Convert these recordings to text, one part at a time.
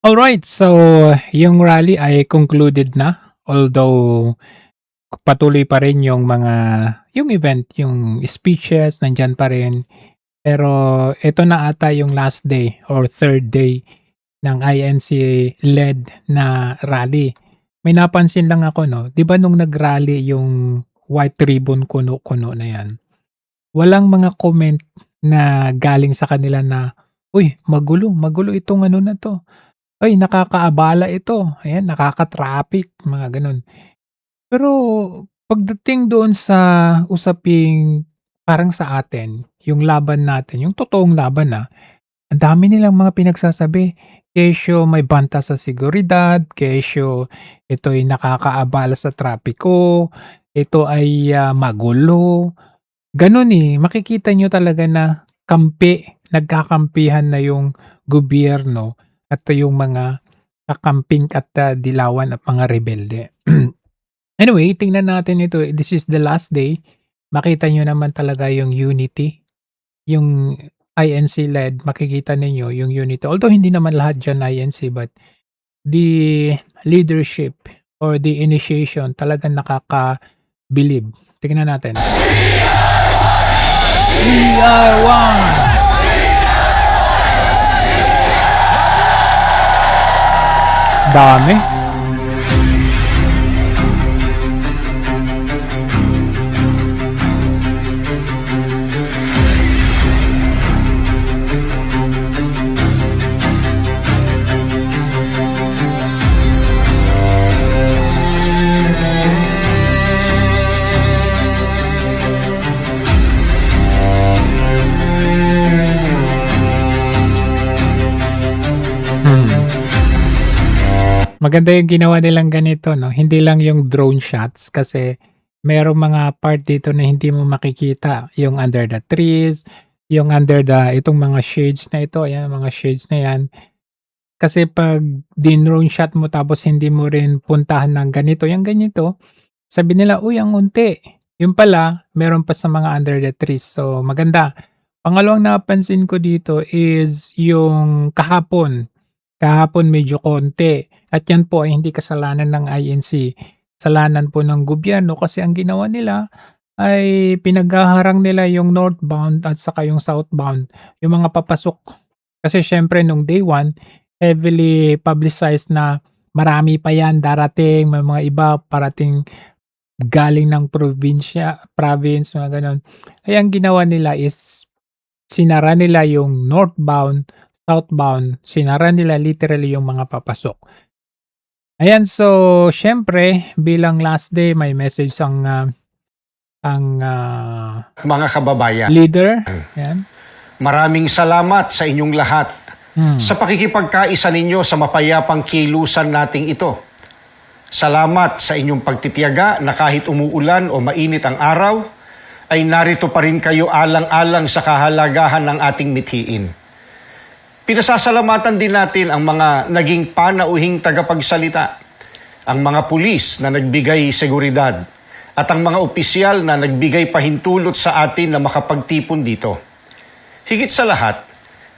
Alright, so yung rally ay concluded na, although patuloy pa rin yung event, yung speeches nandiyan pa rin. Pero ito na ata yung last day or third day ng INC-led na rally. May napansin lang ako 'no, 'di ba nung nag-rally yung white ribbon kuno-kuno na 'yan, walang mga comment na galing sa kanila na, "Uy, magulo, magulo itong ano na 'to." Ay, nakakaabala ito, ayan, nakaka-traffic, mga gano'n. Pero pagdating doon sa usaping parang sa atin, yung laban natin, yung totoong laban, ang dami nilang mga pinagsasabi. Kesyo may banta sa seguridad, kesyo ito'y nakakaabala sa trapiko, ito ay, magulo, gano'n, makikita niyo talaga na nagkakampihan na yung gobyerno at yung mga kakamping at, dilawan at mga rebelde. Anyway, tingnan natin ito, this is the last day. Makita niyo naman talaga yung unity, yung INC-led, makikita ninyo yung unity. Although hindi naman lahat diyan INC, but the leadership or the initiation talagang nakakabilib. Tingnan natin. We are one! Dami. Hmm. Maganda yung ginawa nilang ganito 'no, hindi lang yung drone shots kasi merong mga part dito na hindi mo makikita, yung under the trees, yung under itong mga shades na ito, ayan mga shades na 'yan. Kasi 'pag dinrone shot mo tapos hindi mo rin puntahan ng ganito, yung ganito, sabi nila, "Uy, ang unti." Yun pala meron pa sa mga under the trees, so maganda. Pangalawang napansin ko dito is yung kahapon. Kahapon medyo konti at yan po ay hindi kasalanan ng INC, kasalanan po ng gobyerno kasi ang ginawa nila ay pinaghaharang nila yung northbound at saka yung southbound, yung mga papasok. Kasi siyempre nung day one, heavily publicized na marami pa yan darating, may mga iba parating galing ng province, mga gano'n. Kaya ang ginawa nila is sinara nila yung northbound, southbound, sinara nila literally yung mga papasok. Ayan, so siyempre bilang last day may message ang Mga kababayan, leader, yan. maraming salamat sa inyong lahat Hmm. sa pakikipagkaisa ninyo sa mapayapang kilusan nating ito. Salamat sa inyong pagtitiyaga na kahit umuulan o mainit ang araw, ay narito pa rin kayo alang-alang sa kahalagahan ng ating mithiin. Pinasasalamatan din natin ang mga naging panauhing tagapagsalita, ang mga pulis na nagbigay seguridad, at ang mga opisyal na nagbigay pahintulot sa atin na makapagtipon dito. Higit sa lahat,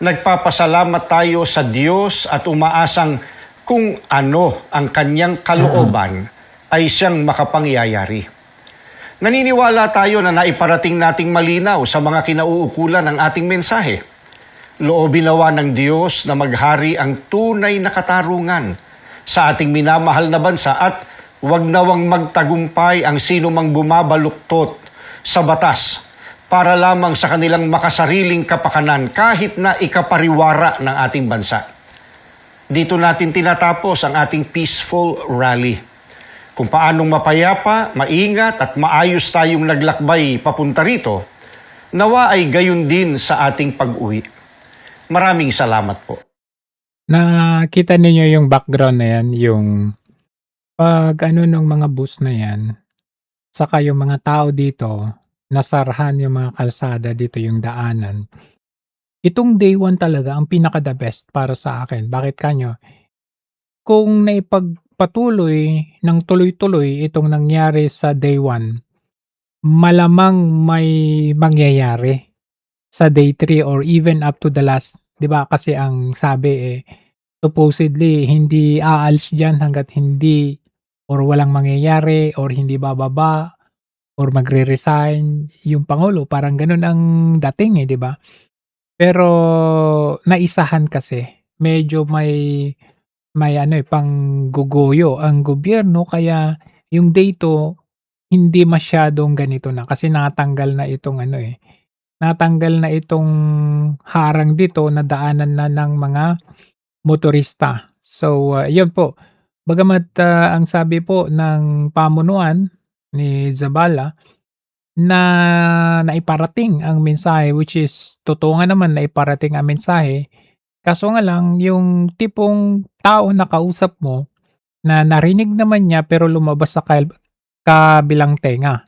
nagpapasalamat tayo sa Diyos at umaasang kung ano ang kanyang kalooban ay siyang makapangyayari. Naniniwala tayo na naiparating nating malinaw sa mga kinauukulan ng ating mensahe. Loobin nawa ng Diyos na maghari ang tunay na katarungan sa ating minamahal na bansa at wag nawang magtagumpay ang sino mang bumabaluktot sa batas para lamang sa kanilang makasariling kapakanan kahit na ikapariwara ng ating bansa. Dito natin tinatapos ang ating peaceful rally. Kung paanong mapayapa, maingat at maayos tayong naglakbay papunta rito, nawa ay gayon din sa ating pag-uwi. Maraming salamat po. Nakita ninyo yung background na yan, yung pag-ano nung mga bus na yan, saka yung mga tao dito, nasarahan yung mga kalsada dito, yung daanan. Itong day one talaga ang pinaka-the best para sa akin. Bakit kanyo? Kung naipagpatuloy ng tuloy-tuloy itong nangyari sa day one, malamang may mangyayari sa day 3 or even up to the last, 'di ba? Kasi ang sabi, supposedly hindi aalis diyan hangga't hindi or walang mangyayari or hindi bababa or magre-resign yung pangulo, parang gano'n ang dating, 'di ba? Pero naisahan kasi medyo may ano, pangguguyo ang gobyerno kaya yung date hindi masyadong ganito na kasi natanggal na itong ano, natanggal na itong harang dito na daanan na ng mga motorista. So, yun po. Bagamat, ang sabi po ng pamunuan ni Zabala na naiparating ang mensahe which is totoo nga naman naiparating ang mensahe, kaso nga lang yung tipong tao na kausap mo na narinig naman niya pero lumabas sa kabilang tenga.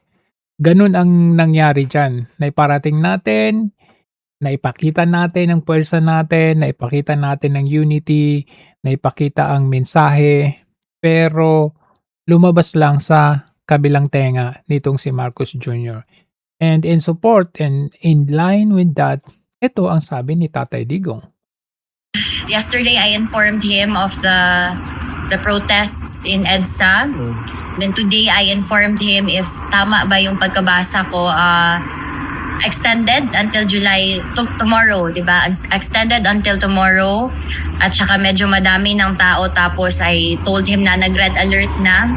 Gano'n ang nangyari diyan. Naiparating natin, naipakita natin ang puwersa natin, naipakita natin ang unity, naipakita ang mensahe, pero lumabas lang sa kabilang tenga nitong si Marcos Jr. And in support and in line with that, ito ang sabi ni Tatay Digong. Yesterday, I informed him of the protests in EDSA. Then today, I informed him if tama ba yung pagkabasa ko, extended until July, tomorrow, di ba? Extended until tomorrow. At saka medyo madami ng tao. Tapos I told him na nag-red alert na.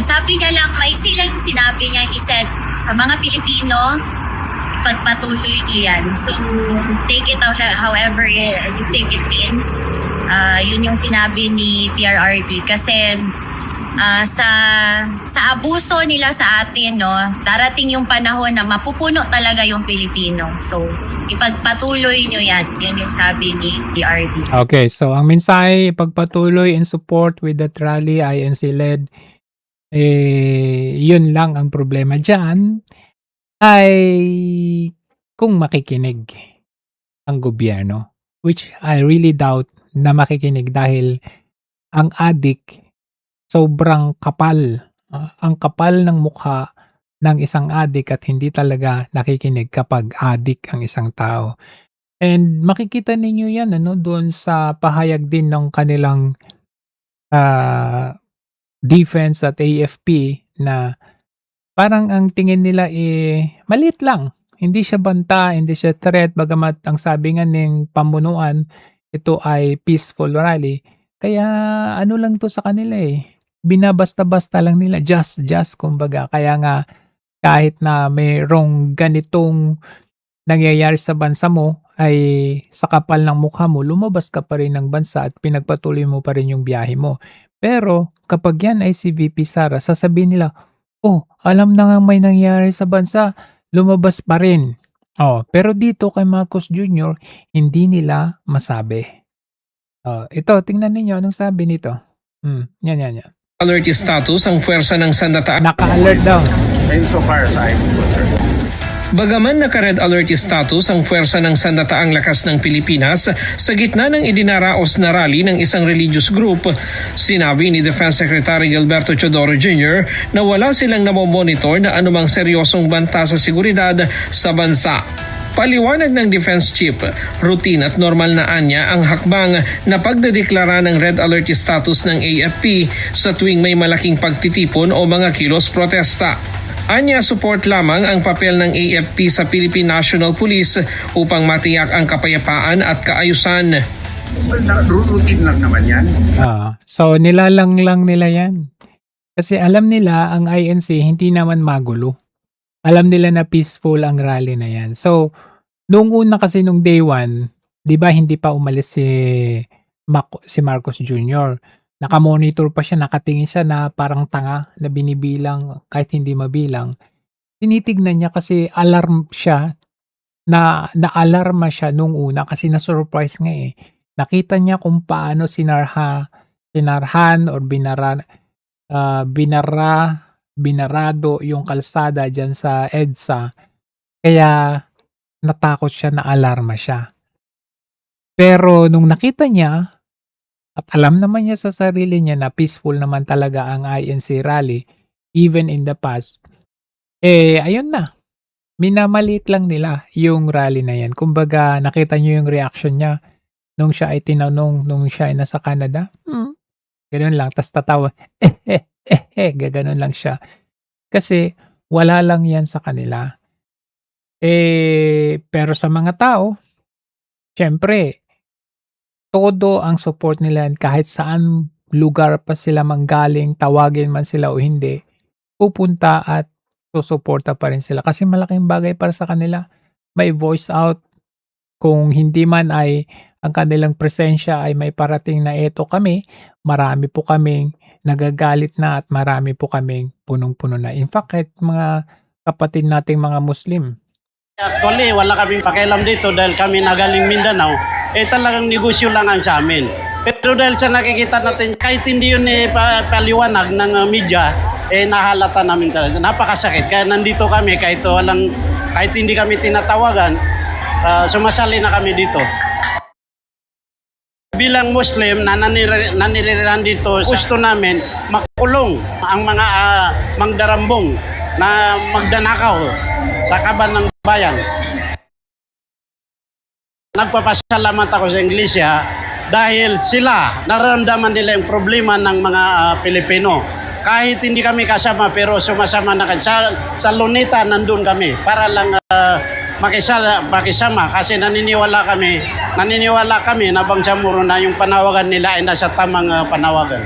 Sabi niya lang, maiksi lang yung sinabi niya. He said, sa mga Pilipino, pagpatuloy niyo yan. So, take it out however you think it means. Yun yung sinabi ni PRRD. Kasi sa abuso nila sa atin, no, darating yung panahon na mapupuno talaga yung Pilipino. So, ipagpatuloy nyo yan. Yan yung sabi ni PRD. Okay, so ang mensahe, pagpatuloy in support with that rally, INC-led, yun lang ang problema diyan ay kung makikinig ang gobyerno, which I really doubt na makikinig dahil ang adik sobrang kapal, ang kapal ng mukha ng isang adik at hindi talaga nakikinig kapag adik ang isang tao. And makikita ninyo yan ano, doon sa pahayag din ng kanilang defense at AFP na parang ang tingin nila maliit lang. Hindi siya banta, hindi siya threat, bagamat ang sabi nga ng pamunuan, ito ay peaceful rally. Kaya ano lang to sa kanila binabasta-basta lang nila, just kumbaga. Kaya nga kahit na mayroong ganitong nangyayari sa bansa mo ay sa kapal ng mukha mo, lumabas ka pa rin ng bansa at pinagpatuloy mo pa rin yung biyahe mo. Pero kapag yan ay si VP Sara, sasabihin nila, oh, alam na nga may nangyari sa bansa, lumabas pa rin. Oh, pero dito kay Marcos Jr., hindi nila masabi. Oh, ito, tingnan ninyo anong sabi nito. Yan. Alert status ang puwersa ng sandataan. Naka-alert daw. Insofar as I'm concerned. Bagaman naka-red alert status ang puwersa ng Sandataang Lakas ng Pilipinas sa gitna ng idinaraos na rally ng isang religious group, sinabi ni Defense Secretary Gilberto Teodoro Jr. na wala silang namomonitor na anumang seryosong banta sa seguridad sa bansa. Paliwanag ng Defense Chief, routine at normal na anya ang hakbang na pagdedeklara ng red alert status ng AFP sa tuwing may malaking pagtitipon o mga kilos protesta. Anya, support lamang ang papel ng AFP sa Philippine National Police upang matiyak ang kapayapaan at kaayusan. Well, routine lang naman yan. So nilalang lang nila yan. Kasi alam nila ang INC hindi naman magulo. Alam nila na peaceful ang rally na yan. So, nung una kasi nung day 1, 'di ba hindi pa umalis si Marcos Jr. Naka-monitor pa siya, nakatingin siya na parang tanga na binibilang kahit hindi mabilang. Tinitignan niya kasi alarm siya, naalarma siya nung una kasi na-surprise nga Nakita niya kung paano sinarhan or binarado yung kalsada diyan sa EDSA. Kaya natakot siya, naalarma siya. Pero nung nakita niya at alam naman niya sa sarili niya na peaceful naman talaga ang INC rally even in the past, ayun na. Minamaliit lang nila yung rally na yan. Kumbaga nakita niyo yung reaction niya. nung siya ay tinanong nung siya ay nasa Canada, gano'n lang ta's tatawa, gaganon lang siya. Kasi wala lang 'yan sa kanila. Pero sa mga tao, siyempre todo ang support nila kahit saan lugar pa sila manggaling, tawagin man sila o hindi, pupunta at susuporta pa rin sila kasi malaking bagay para sa kanila. May voice out kung hindi man ay ang kanilang presensya ay may parating na eto kami, marami po kaming nagagalit na at marami po kaming punong-puno na. In fact, kahit mga kapatid nating mga Muslim, Actually, wala kaming pakialam dito dahil kami nagaling Mindanao, talagang negosyo lang ang sa amin. Pero dahil sa nakikita natin, kahit hindi yun paliwanag ng media, nahalata namin talaga. Napakasakit. Kaya nandito kami, kahit hindi kami tinatawagan, sumasali na kami dito. Bilang Muslim na naniriran dito, gusto namin makulong ang mga mangdarambong na magdanakaw sa kaban ng bayan. Nagpapasalamat ako sa Iglesia dahil sila nararamdaman nila yung problema ng mga Pilipino. Kahit hindi kami kasama pero sumasama na kami. Sa Luneta nandun kami para lang makisama kasi naniniwala kami na Bangsamoro na yung panawagan nila ay nasa tamang panawagan.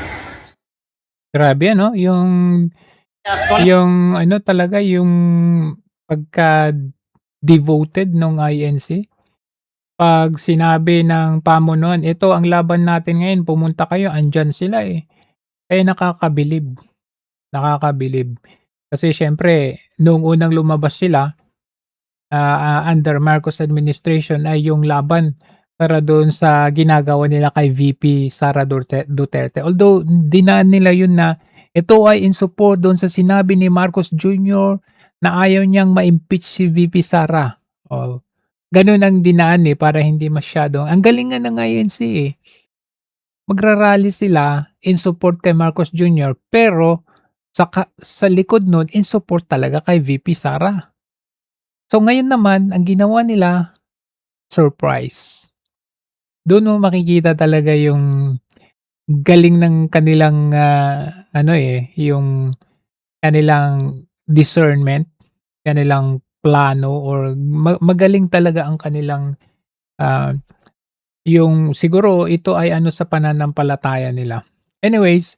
grabe ano, yung ano talaga, yung pagka-devoted nung INC. 'Pag sinabi ng pamunuan, "Ito ang laban natin ngayon, pumunta kayo." Andiyan sila, Kaya nakakabilib, nakakabilib. Kasi siyempre noong unang lumabas sila, under Marcos administration ay yung laban para doon sa ginagawa nila kay VP Sara Duterte. Although dinaan nila yun na ito ay in support doon sa sinabi ni Marcos Jr. na ayaw niyang ma-impeach si VP Sara. Oh, gano'n ang dinaan, para hindi masyadong ang galing nga ng INC, Magrarally sila in support kay Marcos Jr. pero sa likod nun in support talaga kay VP Sara. So ngayon naman ang ginawa nila, surprise. Doon mo makikita talaga yung galing ng kanilang yung kanilang discernment, kanilang plano or magaling talaga ang kanilang yung siguro ito ay ano sa pananampalataya nila. Anyways,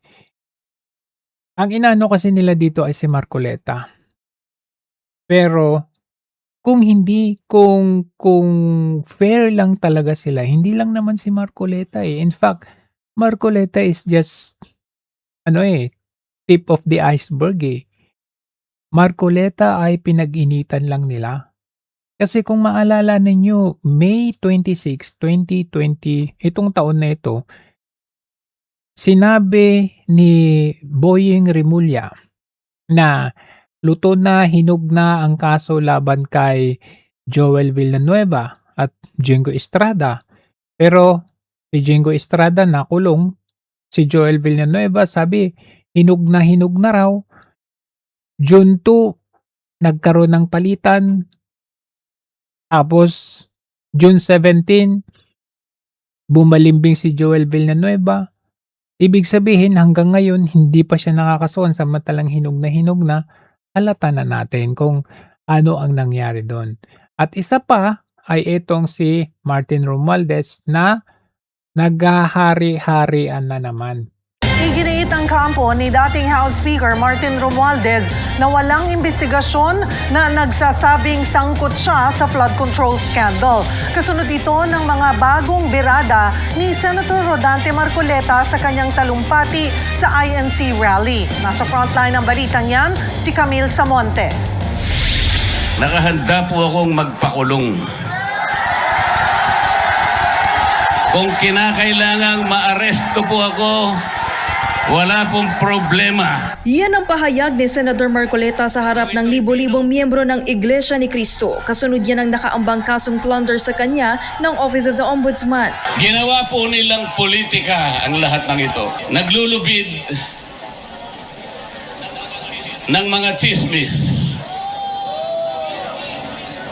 ang inaano kasi nila dito ay si Marcoleta. Pero kung fair lang talaga sila, hindi lang naman si Marcoleta, In fact, Marcoleta is just tip of the iceberg, Marcoleta ay pinag-initan lang nila. Kasi kung maalala ninyo, May 26, 2020, itong taon na ito, sinabi ni Boying Rimulya na luto na, hinog na ang kaso laban kay Joel Villanueva at Jingo Estrada. Pero si Jingo Estrada nakulong, si Joel Villanueva sabi hinog na raw. June 2, nagkaroon ng palitan. Tapos June 17, bumalimbing si Joel Villanueva. Ibig sabihin hanggang ngayon hindi pa siya nakakasuhan samantalang hinog na, halata na natin kung ano ang nangyari doon. At isa pa ay itong si Martin Romualdez na naghahari-harian na naman. Iginiit ang kampo ni dating House Speaker Martin Romualdez na walang investigasyon na nagsasabing sangkot siya sa flood control scandal. Kasunod ito ng mga bagong birada ni Senator Rodante Marcoleta sa kanyang talumpati sa INC rally. Nasa frontline ng balitang yan, si Camille Samonte. Nakahanda po akong magpakulong. Kung kinakailangang maaresto po ako, wala pong problema. Yan ang pahayag ni Senator Marcoleta sa harap ng libo-libong miyembro ng Iglesia ni Cristo. Kasunod yan ang nakaambang kasong plunder sa kanya ng Office of the Ombudsman. Ginawa po nilang politika ang lahat ng ito. Naglulubid ng mga chismis.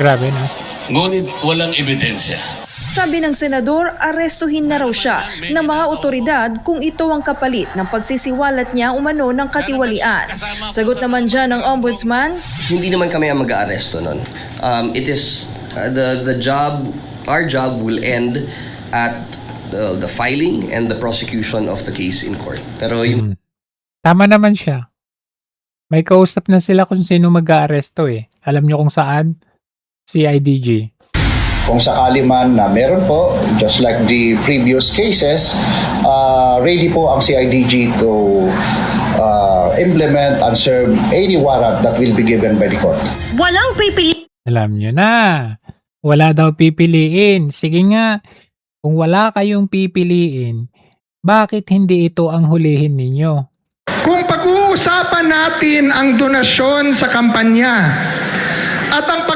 Grabe na. Ngunit walang ebidensya. Sabi ng senador, arestuhin na raw siya ng mga otoridad kung ito ang kapalit ng pagsisiwalat niya umano ng katiwalian. Sagot naman dyan ng ombudsman, Hindi naman kami ang mag-aaresto nun. It is our job will end at the filing and the prosecution of the case in court. Pero yung Tama naman siya. May kausap na sila kung sino mag-aaresto eh. Alam nyo kung saan? CIDG. Kung sakali man na meron po, just like the previous cases, ready po ang CIDG to implement and serve any warrant that will be given by the court. walang pipili Alam nyo na. Wala daw pipiliin. Sige nga, kung wala kayong pipiliin, bakit hindi ito ang hulihin ninyo? Kung pag-uusapan natin ang donasyon sa kampanya at ang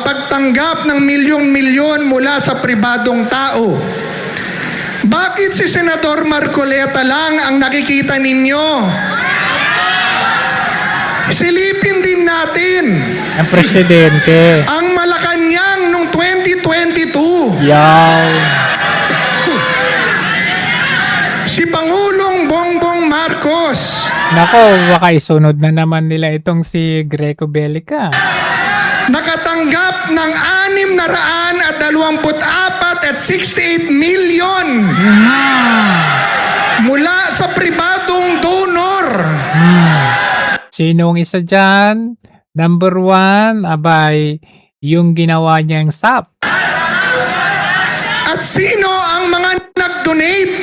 pagtanggap ng milyon-milyon mula sa pribadong tao, bakit si Senador Marcoleta lang ang nakikita ninyo? Silipin din natin Ang presidente. ang Malacanang noong 2022. Yaw. Si Pangulong Bongbong Marcos. Nako, baka isunod na naman nila itong si Greco Bellica. Nakatanggap ng 624 at 68 million mula sa pribadong donor. Sinong isa dyan? Number 1, abay, yung ginawa niyang SAP. At sino ang mga nag-donate?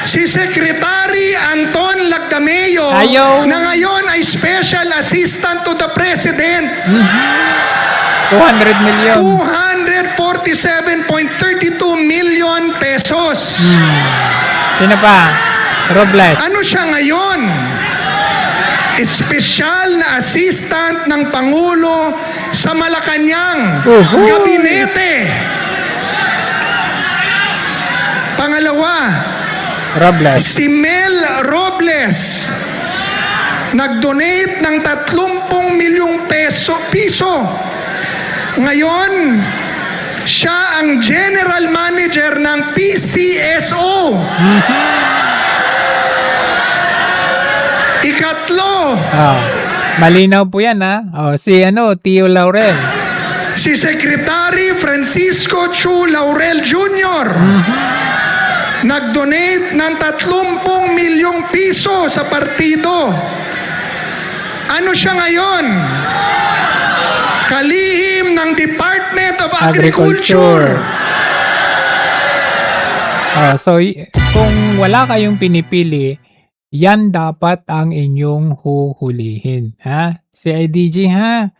Si Secretary Anton Lagdameo Ayaw. na ngayon ay Special Assistant to the President. 200 million. 247.32 million pesos. Sino pa? Robles. Ano siya ngayon? Espesyal na assistant ng Pangulo sa Malacanang Gabinete. Pangalawa, Robles. si Mel Robles nag-donate ng 30 milyong piso. Ngayon, siya ang general manager ng PCSO. Ikatlo, Malinaw po yan ha. Si Tio Laurel. si Secretary Francisco Chu Laurel Jr. Nag-donate ng 30 milyong piso sa partido. Ano siya ngayon? Kalihim ng Department of Agriculture. Kung wala kayong pinipili, yan dapat ang inyong huhulihin. Ha? CIDG ha?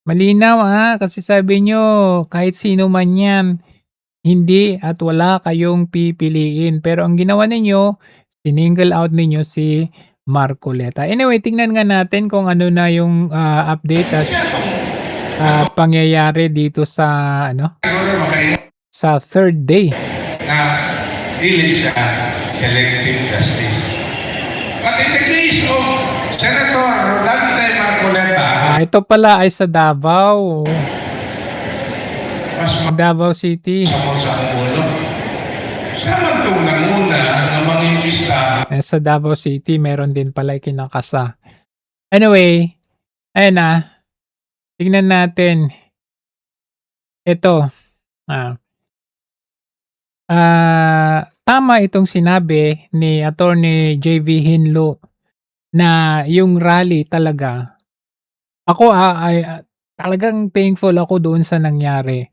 Malinaw ha? Kasi sabi nyo, kahit sino man yan, hindi at wala kayong pipiliin. Pero ang ginawa ninyo, single out ninyo si Marcoleta. Anyway, tingnan nga natin kung ano na yung update at pangyayari dito sa sa third day. Na dili siya selective justice. But in the case of Senator Rodante Marcoleta, Ito pala ay sa Davao. mas Davao City. masamot sa Angulo. Siya man itong nanguna na mangimpista. Sa Davao City, meron din pala kinakasa. Anyway, ayun na. Tingnan natin. Ito. Tama itong sinabi ni Attorney JV Hinlo na yung rally talaga. Ako ay talagang thankful ako doon sa nangyari.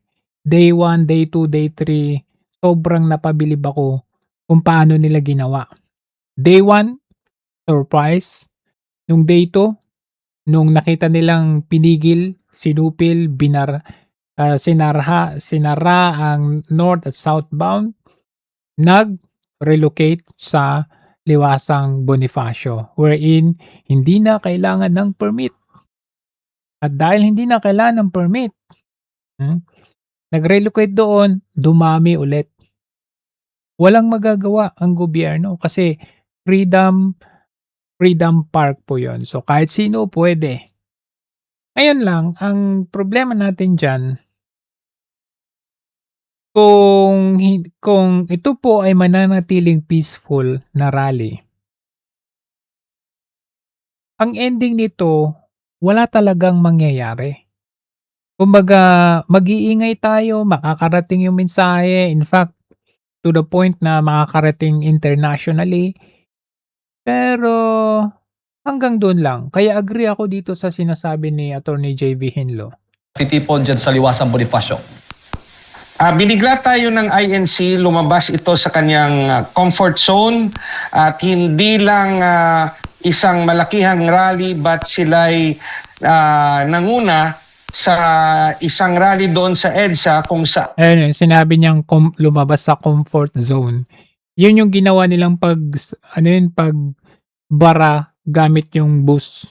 Day 1, day 2, day 3, sobrang napabilib ako kung paano nila ginawa. Day 1, surprise. Nung day 2, nung nakita nilang pinigil, sinupil, sinara ang north at southbound, nag-relocate sa Liwasang Bonifacio wherein hindi na kailangan ng permit. At dahil hindi na kailangan ng permit, nag-relocate doon, dumami ulit. Walang magagawa ang gobyerno kasi Freedom Park po yon. So kahit sino pwede. Ngayon lang, ang problema natin dyan, kung ito po ay mananatiling peaceful na rally, ang ending nito wala talagang mangyayari. Kumbaga mag-iingay tayo, makakarating yung mensahe, in fact, to the point na makakarating internationally, pero hanggang dun lang. Kaya agree ako dito sa sinasabi ni Attorney JV Hinlo. Titipon dyan sa Liwasang Bonifacio. Binigla tayo ng INC, lumabas ito sa kanyang comfort zone at hindi lang isang malakihang rally but sila'y nanguna sa isang rally doon sa EDSA kung sa Ayun, yung sinabi niyang lumabas sa comfort zone. Yun yung ginawa nilang pagbara gamit yung bus.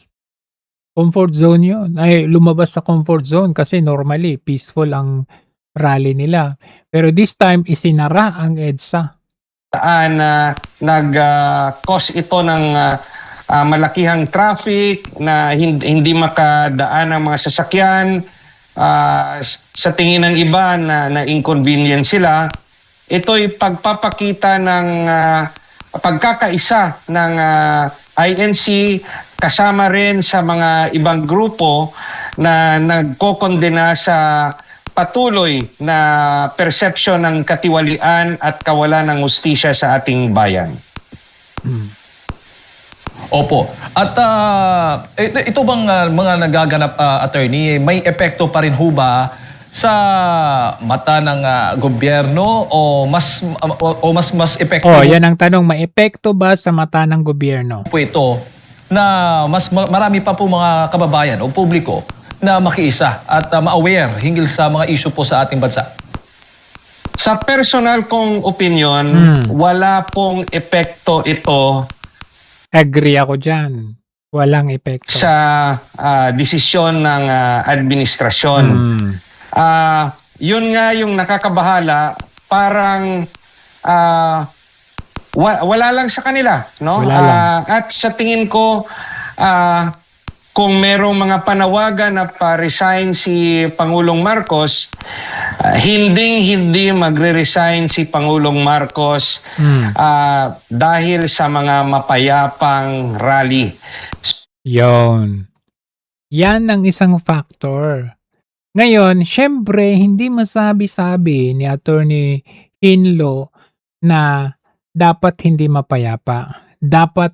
Comfort zone yun. Ay, lumabas sa comfort zone kasi normally peaceful ang rally nila. Pero this time, isinara ang EDSA. saan nag-cause ito ng malakihang traffic na hindi makadaan ang mga sasakyan. Sa tingin ng iba na inconvenience sila, ito'y pagpapakita ng pagkakaisa ng INC kasama rin sa mga ibang grupo na nagkokondena sa patuloy na perception ng katiwalian at kawalan ng hustisya sa ating bayan. Opo. At ito bang mga nagaganap, attorney, may epekto pa rin ho ba sa mata ng gobyerno o mas epekto Yan ang tanong, may epekto ba sa mata ng gobyerno? po ito na marami pa po mga kababayan o publiko na makiisa at ma-aware hinggil sa mga issue po sa ating bansa? Sa personal kong opinion, wala pong epekto ito Agree ako dyan. Walang epekto. sa desisyon ng administrasyon. Yun nga yung nakakabahala, parang wala lang sa kanila, no? Wala lang. At sa tingin ko, kung merong mga panawagan na pa-resign si Pangulong Marcos, hindi magre-resign si Pangulong Marcos dahil sa mga mapayapang rally. Yon. Yan ang isang factor. Ngayon, syempre, hindi masabi-sabi ni Attorney Hinlo na dapat hindi mapayapa. Dapat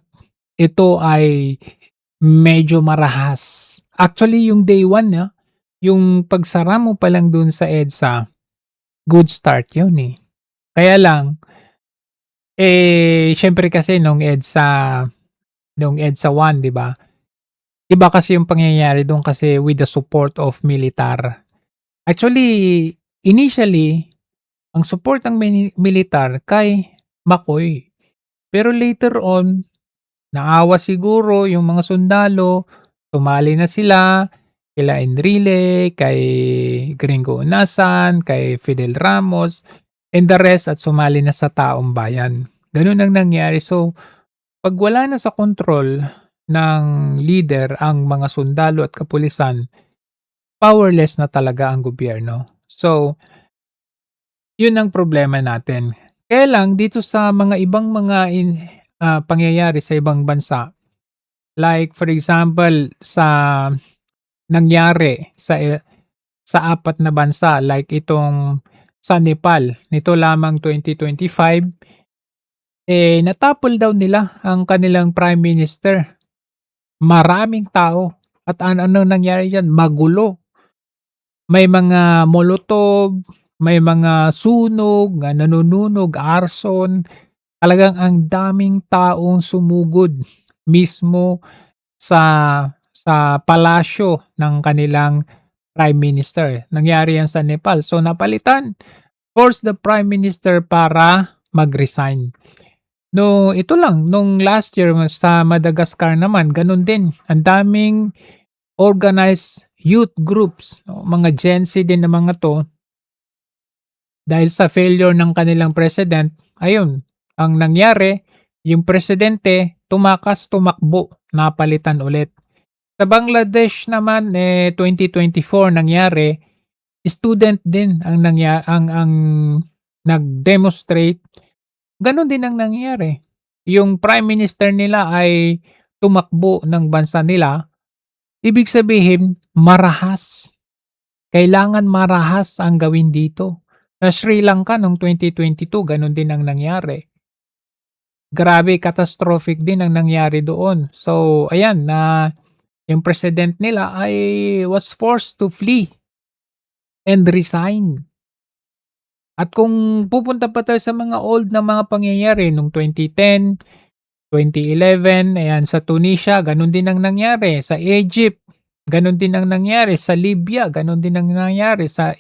ito ay medyo marahas. Actually, yung day 1, yung pagsara mo pa lang dun sa EDSA, good start yun eh. Kaya lang, syempre kasi nung EDSA 1, di ba? Iba kasi yung pangyayari doon kasi with the support of militar. Actually, initially, ang support ng militar kay McCoy. Pero later on, naawa siguro yung mga sundalo, tumali na sila kila Enrile, kay Gringo Unasan, kay Fidel Ramos, and the rest at sumali na sa taong bayan. Ganun ang nangyari. So, pag wala na sa kontrol ng leader ang mga sundalo at kapulisan, powerless na talaga ang gobyerno. So, yun ang problema natin. Kaya lang, dito sa mga ibang mga pangyayari sa ibang bansa, like for example, sa nangyari sa 4 na bansa, like itong sa Nepal, nito lamang 2025, natapol daw nila ang kanilang prime minister. Maraming tao. At ano nangyari dyan? Magulo. May mga molotov, may mga sunog, nanununog, arson. Talagang ang daming taong sumugod mismo sa palasyo ng kanilang prime minister. Nangyari yan sa Nepal. So napalitan. Force the prime minister para mag-resign. No, ito lang, nung last year sa Madagascar naman, ganun din. Ang daming organized youth groups, mga Gen Z din na mga to. Dahil sa failure ng kanilang president, ayun, ang nangyari, yung presidente tumakbo, napalitan ulit. Sa Bangladesh naman, 2024 nangyari, student din ang nag-demonstrate, gano'n din ang nangyari. Yung prime minister nila ay tumakbo ng bansa nila, ibig sabihin marahas. Kailangan marahas ang gawin dito. Sa Sri Lanka noong 2022 gano'n din ang nangyari. Grabe, catastrophic din ang nangyari doon. So ayan, na yung president nila ay was forced to flee and resign. At kung pupunta pa tayo sa mga old na mga pangyayari nung 2010, 2011, ayan, sa Tunisia, ganun din ang nangyari. Sa Egypt, ganun din ang nangyari. Sa Libya, ganun din ang nangyari. Sa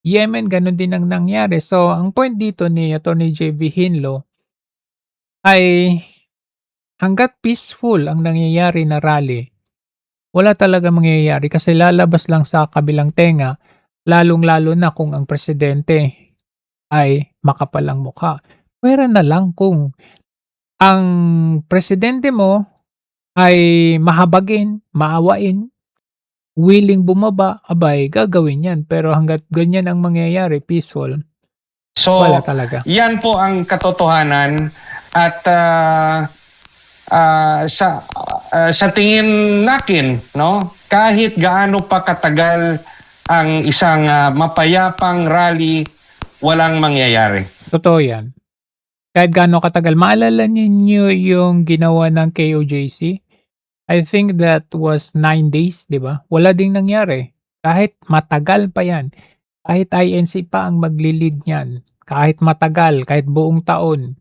Yemen, ganun din ang nangyari. So, ang point dito ni Attorney J.V. Hinlo ay hanggat peaceful ang nangyayari na rally, wala talaga mangyayari kasi lalabas lang sa kabilang tenga, lalong-lalo na kung ang presidente ay makapalang mukha. Pwera na lang kung ang presidente mo ay mahabagin, maawain, willing bumaba, abay, gagawin yan. Pero hanggat ganyan ang mangyayari, peaceful, So, wala talaga. yan po ang katotohanan at sa tingin natin, no, kahit gaano pa katagal ang isang mapayapang rally, walang mangyayari. Totoo yan. Kahit gaano katagal. Maalala ninyo yung ginawa ng KOJC? I think that was 9 days, di ba? Wala ding nangyari. Kahit matagal pa yan. Kahit INC pa ang magli-lead niyan. Kahit matagal, kahit buong taon.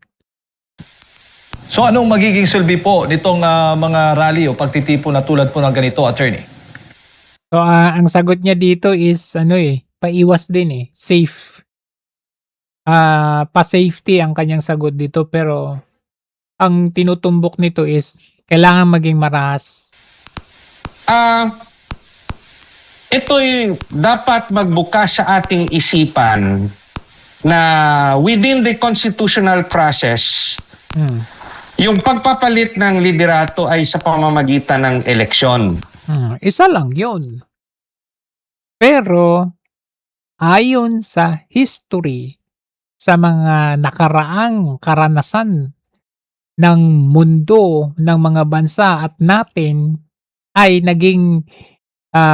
So anong magiging silbi po nitong mga rally o pagtitipon na tulad po ng ganito, attorney? So, ang sagot niya dito is, paiwas din safe. Pa-safety ang kanyang sagot dito, pero ang tinutumbok nito is kailangan maging marahas. Ito'y dapat magbukas sa ating isipan na within the constitutional process, yung pagpapalit ng liderato ay sa pamamagitan ng eleksyon. Isa lang yun. Pero, ayon sa history, sa mga nakaraang karanasan ng mundo, ng mga bansa at natin, ay naging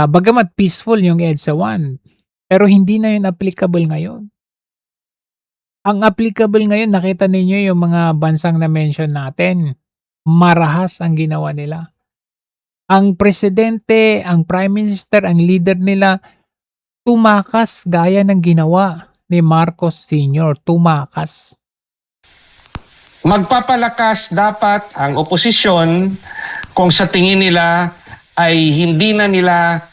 bagamat peaceful yung EDSA 1, pero hindi na yun applicable ngayon. Ang applicable ngayon, nakita ninyo yung mga bansang na-mention natin, marahas ang ginawa nila. Ang presidente, ang prime minister, ang leader nila, tumakas gaya ng ginawa ni Marcos Sr., tumakas. Magpapalakas dapat ang oposisyon kung sa tingin nila ay hindi na nila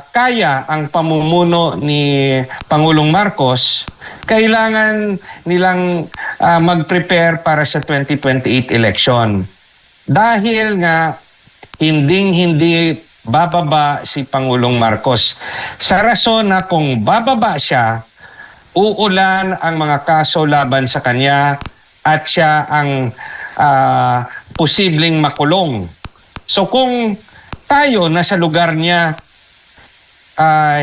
kaya ang pamumuno ni Pangulong Marcos. Kailangan nilang mag-prepare para sa 2028 election. Dahil nga hindi bababa si Pangulong Marcos. Sa rason na kung bababa siya, uulan ang mga kaso laban sa kanya at siya ang posibleng makulong. So kung tayo nasa lugar niya,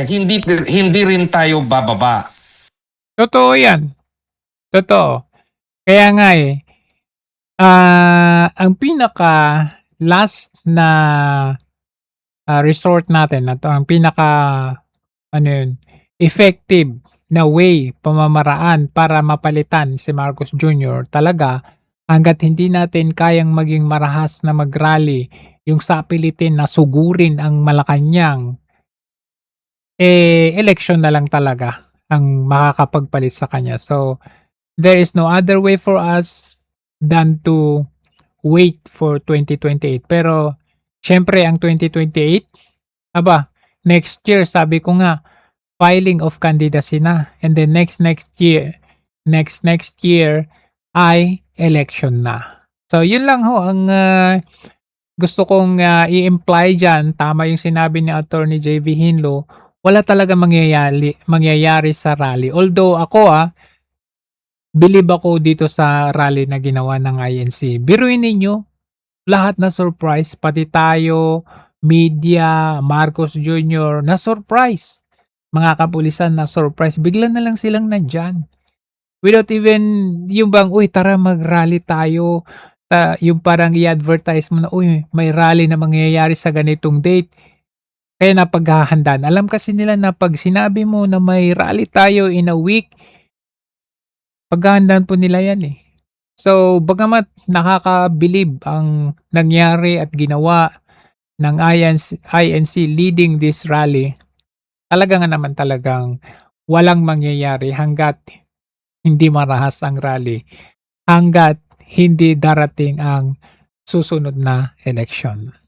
hindi rin tayo bababa. Totoo yan. Totoo. Kaya nga ang pinaka last na resort natin, at ang pinaka effective na way, pamamaraan para mapalitan si Marcos Jr. talaga, hanggat hindi natin kayang maging marahas na mag-rally, yung sapilitin na sugurin ang Malacanang, election na lang talaga ang makakapagpalit sa kanya. So, there is no other way for us than to wait for 2028. Pero, syempre, ang 2028, next year, sabi ko nga, filing of candidacy na. And then next year ay election na. So, yun lang ho ang gusto kong i-imply dyan. Tama yung sinabi ni Attorney J.V. Hinlo, wala talaga mangyayari sa rally. Although ako believe ako dito sa rally na ginawa ng INC. Biruin ninyo, lahat na surprise, pati tayo, media, Marcos Jr. na surprise. mga kapulisan na surprise, bigla na lang silang nandyan. Without even yung bang, "Uy, tara mag-rally tayo." Yung parang i-advertise mo na, "Uy, may rally na mangyayari sa ganitong date." Kaya napaghahandaan. Alam kasi nila na 'pag sinabi mo na may rally tayo in a week, paghahandaan po nila 'yan, eh. So, bagamat nakakabilib ang nangyari at ginawa ng INC leading this rally, talaga nga naman talagang walang mangyayari hangga't hindi marahas ang rally, hangga't hindi darating ang susunod na eleksyon.